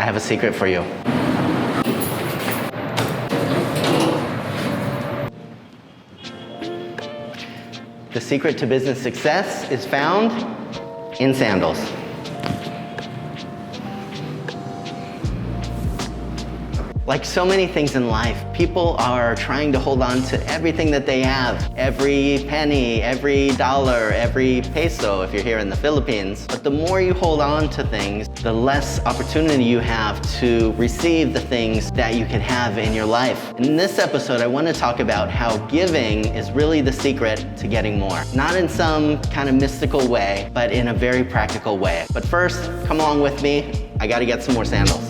I have a secret for you. The secret to business success is found in sandals. Like so many things in life, people are trying to hold on to everything that they have. Every penny, every dollar, every peso if you're here in the Philippines. But the more you hold on to things, the less opportunity you have to receive the things that you can have in your life. In this episode, I want to talk about how giving is really the secret to getting more. Not in some kind of mystical way, but in a very practical way. But first, come along with me. I got to get some more sandals.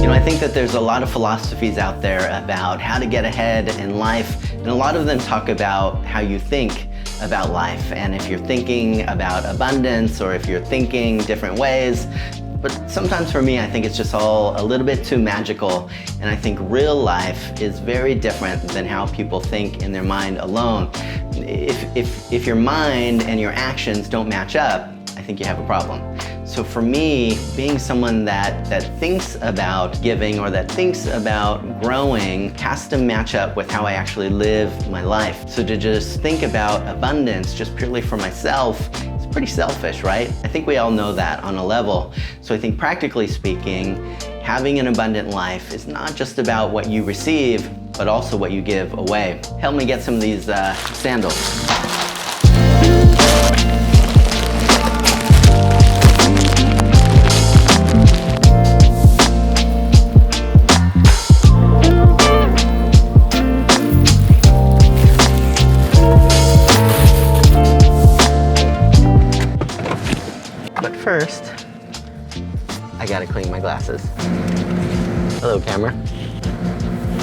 You know, I think that there's a lot of philosophies out there about how to get ahead in life, and a lot of them talk about how you think about life, and if you're thinking about abundance or if you're thinking different ways. But sometimes for me, I think it's just all a little bit too magical, and I think real life is very different than how people think in their mind alone. If your mind and your actions don't match up, I think you have a problem. So for me, being someone that thinks about giving or that thinks about growing has to match up with how I actually live my life. So to just think about abundance just purely for myself, it's pretty selfish, right? I think we all know that on a level. So I think practically speaking, having an abundant life is not just about what you receive, but also what you give away. Help me get some of these sandals. But first, I gotta clean my glasses. Hello, camera.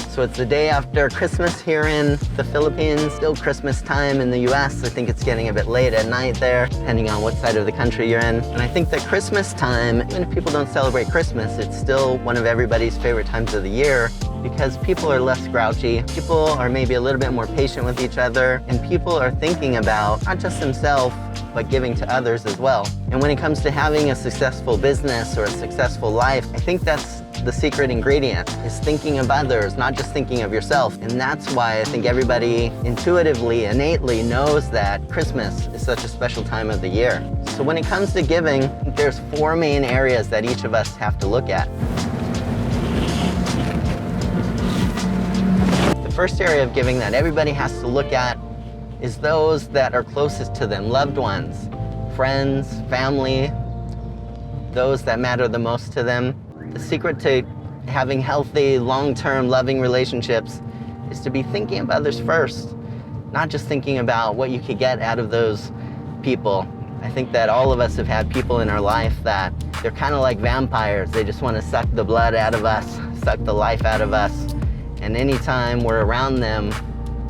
So it's the day after Christmas here in the Philippines, still Christmas time in the US. I think it's getting a bit late at night there, depending on what side of the country you're in. And I think that Christmas time, even if people don't celebrate Christmas, it's still one of everybody's favorite times of the year because people are less grouchy, people are maybe a little bit more patient with each other, and people are thinking about not just themselves, but giving to others as well. And when it comes to having a successful business or a successful life, I think that's the secret ingredient, is thinking of others, not just thinking of yourself. And that's why I think everybody intuitively, innately knows that Christmas is such a special time of the year. So when it comes to giving, there's 4 main areas that each of us have to look at. The first area of giving that everybody has to look at is those that are closest to them, loved ones, friends, family, those that matter the most to them. The secret to having healthy, long-term, loving relationships is to be thinking of others first, not just thinking about what you could get out of those people. I think that all of us have had people in our life that they're kind of like vampires. They just want to suck the blood out of us, suck the life out of us. And anytime we're around them,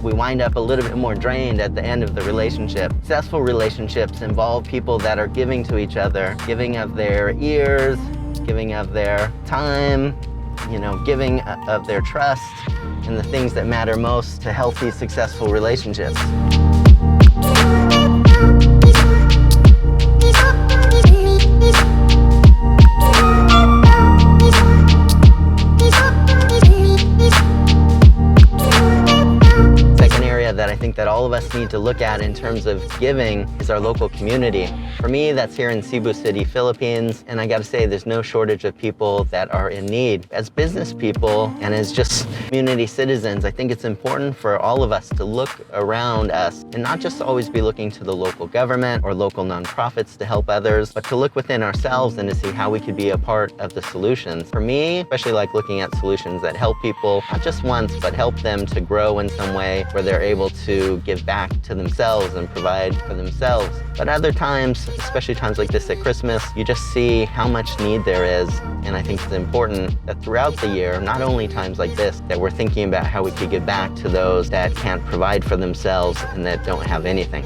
we wind up a little bit more drained at the end of the relationship. Successful relationships involve people that are giving to each other, giving of their ears, giving of their time, giving of their trust, and the things that matter most to healthy, successful relationships. That I think that all of us need to look at in terms of giving is our local community. For me, that's here in Cebu City, Philippines, and I gotta say there's no shortage of people that are in need. As business people and as just community citizens, I think it's important for all of us to look around us and not just always be looking to the local government or local nonprofits to help others, but to look within ourselves and to see how we could be a part of the solutions. For me, especially like looking at solutions that help people, not just once, but help them to grow in some way where they're able to give back to themselves and provide for themselves. But other times, especially times like this at Christmas, you just see how much need there is. And I think it's important that throughout the year, not only times like this, that we're thinking about how we could give back to those that can't provide for themselves and that don't have anything.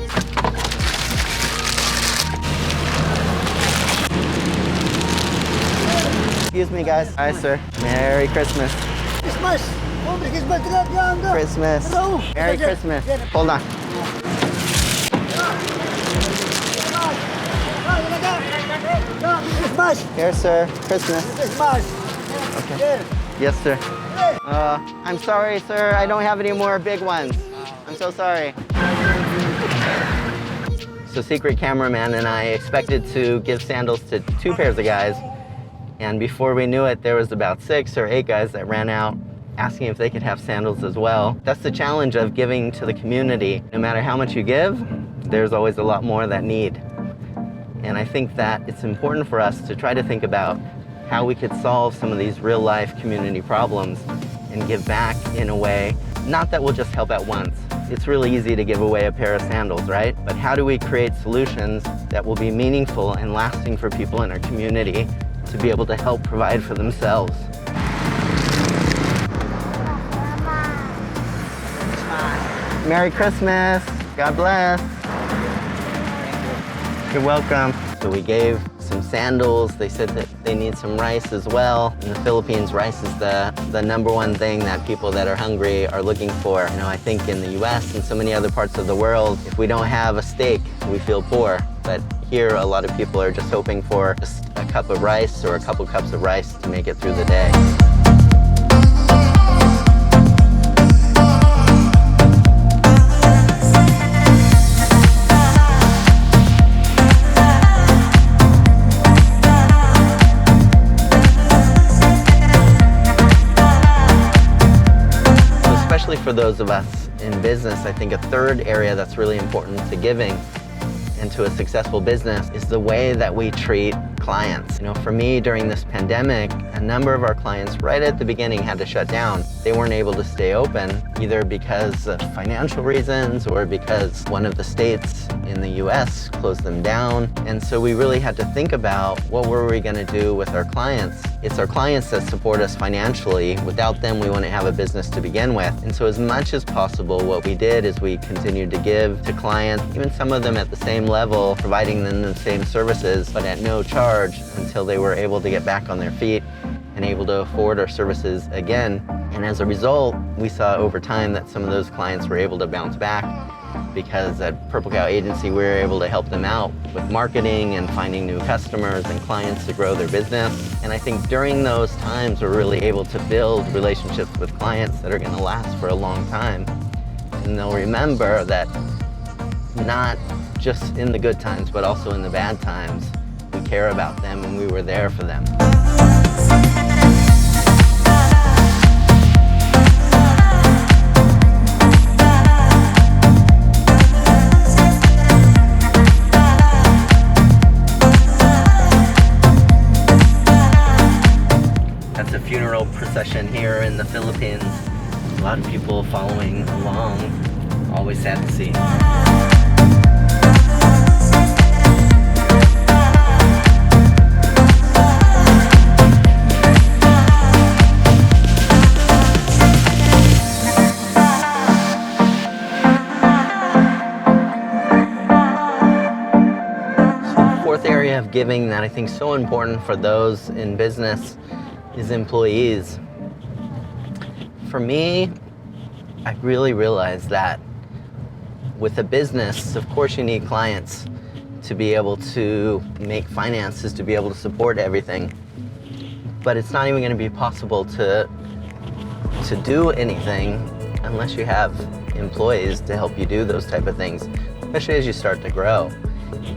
Excuse me, guys. Hi, sir. Merry Christmas. Christmas! Christmas. Hello. Merry Christmas. Hold on. Christmas. Here, sir. Christmas. Christmas. Okay. Here. Yes, sir. I'm sorry, sir. I don't have any more big ones. I'm so sorry. So Secret Cameraman and I expected to give sandals to 2 pairs of guys. And before we knew it, there was about 6 or 8 guys that ran out asking if they could have sandals as well. That's the challenge of giving to the community. No matter how much you give, there's always a lot more that need. And I think that it's important for us to try to think about how we could solve some of these real life community problems and give back in a way, not that we'll just help at once. It's really easy to give away a pair of sandals, right? But how do we create solutions that will be meaningful and lasting for people in our community to be able to help provide for themselves? Merry Christmas. God bless. You're welcome. So we gave some sandals. They said that they need some rice as well. In the Philippines, rice is the #1 thing that people that are hungry are looking for. You know, I think in the US and so many other parts of the world, if we don't have a steak, we feel poor. But here, a lot of people are just hoping for just a cup of rice or a couple cups of rice to make it through the day. Especially for those of us in business, I think a third area that's really important to giving and to a successful business is the way that we treat clients. You know, for me during this pandemic, a number of our clients right at the beginning had to shut down. They weren't able to stay open either because of financial reasons or because one of the states in the US closed them down. And so we really had to think about what were we going to do with our clients. It's our clients that support us financially. Without them, we wouldn't have a business to begin with. And so as much as possible, what we did is we continued to give to clients, even some of them at the same level, providing them the same services, but at no charge until they were able to get back on their feet and able to afford our services again. And as a result, we saw over time that some of those clients were able to bounce back because at Purple Cow Agency, we were able to help them out with marketing and finding new customers and clients to grow their business. And I think during those times, we're really able to build relationships with clients that are going to last for a long time. And they'll remember that not just in the good times, but also in the bad times, we care about them and we were there for them. That's a funeral procession here in the Philippines. A lot of people following along. Always sad to see. Area of giving that I think is so important for those in business is employees. For me, I really realized that with a business, of course you need clients to be able to make finances, to be able to support everything. But it's not even going to be possible to do anything unless you have employees to help you do those type of things, especially as you start to grow.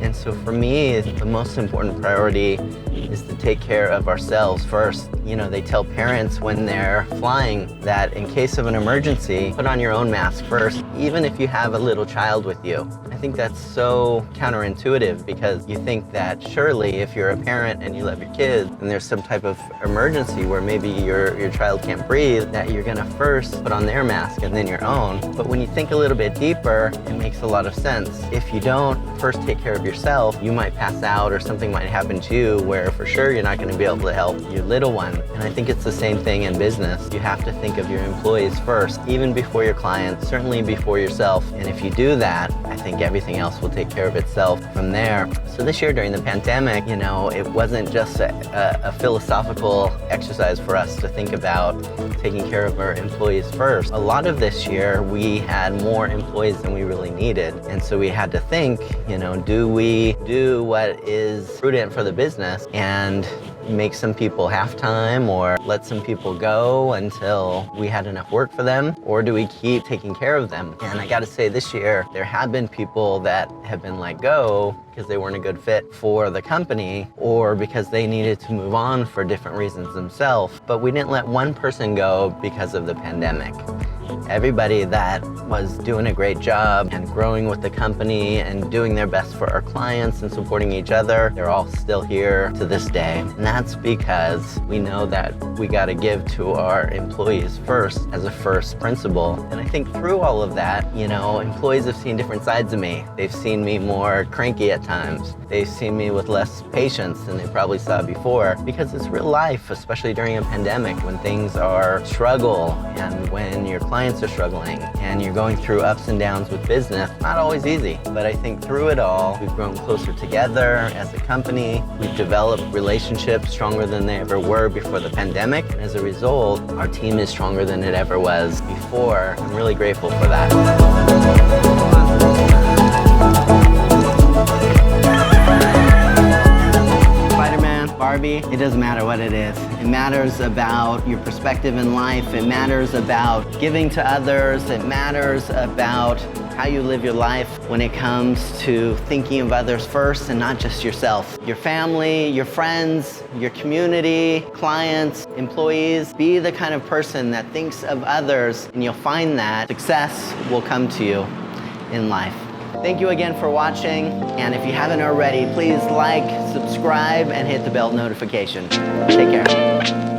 And so for me, the most important priority is to take care of ourselves first. You know, they tell parents when they're flying that in case of an emergency, put on your own mask first, even if you have a little child with you. I think that's so counterintuitive because you think that surely if you're a parent and you love your kids and there's some type of emergency where maybe your child can't breathe, that you're gonna first put on their mask and then your own. But when you think a little bit deeper, it makes a lot of sense. If you don't first take care of yourself, you might pass out or something might happen to you where for sure you're not gonna be able to help your little one. And I think it's the same thing in business. You have to think of your employees first, even before your clients, certainly before yourself. And if you do that, I think everything else will take care of itself from there. So this year during the pandemic, you know, it wasn't just a philosophical exercise for us to think about taking care of our employees first. A lot of this year, we had more employees than we really needed. And so we had to think, you know, do we do what is prudent for the business and make some people half-time or let some people go until we had enough work for them? Or do we keep taking care of them? And I gotta say, this year, there have been people that have been let go because they weren't a good fit for the company or because they needed to move on for different reasons themselves. But we didn't let one person go because of the pandemic. Everybody that was doing a great job and growing with the company and doing their best for our clients and supporting each other, they're all still here to this day. And that's because we know that we got to give to our employees first as a first principle. And I think through all of that, you know, employees have seen different sides of me. They've seen me more cranky at times. They've seen me with less patience than they probably saw before, because it's real life, especially during a pandemic when things are struggle and when your clients are struggling and you're going through ups and downs with business. Not always easy, but I think through it all, we've grown closer together as a company. We've developed relationships stronger than they ever were before the pandemic. And as a result, our team is stronger than it ever was before. I'm really grateful for that. Barbie, it doesn't matter what it is. It matters about your perspective in life. It matters about giving to others. It matters about how you live your life when it comes to thinking of others first and not just yourself. Your family, your friends, your community, clients, employees. Be the kind of person that thinks of others, and you'll find that success will come to you in life. Thank you again for watching, and if you haven't already, please like, subscribe, and hit the bell notification. Take care.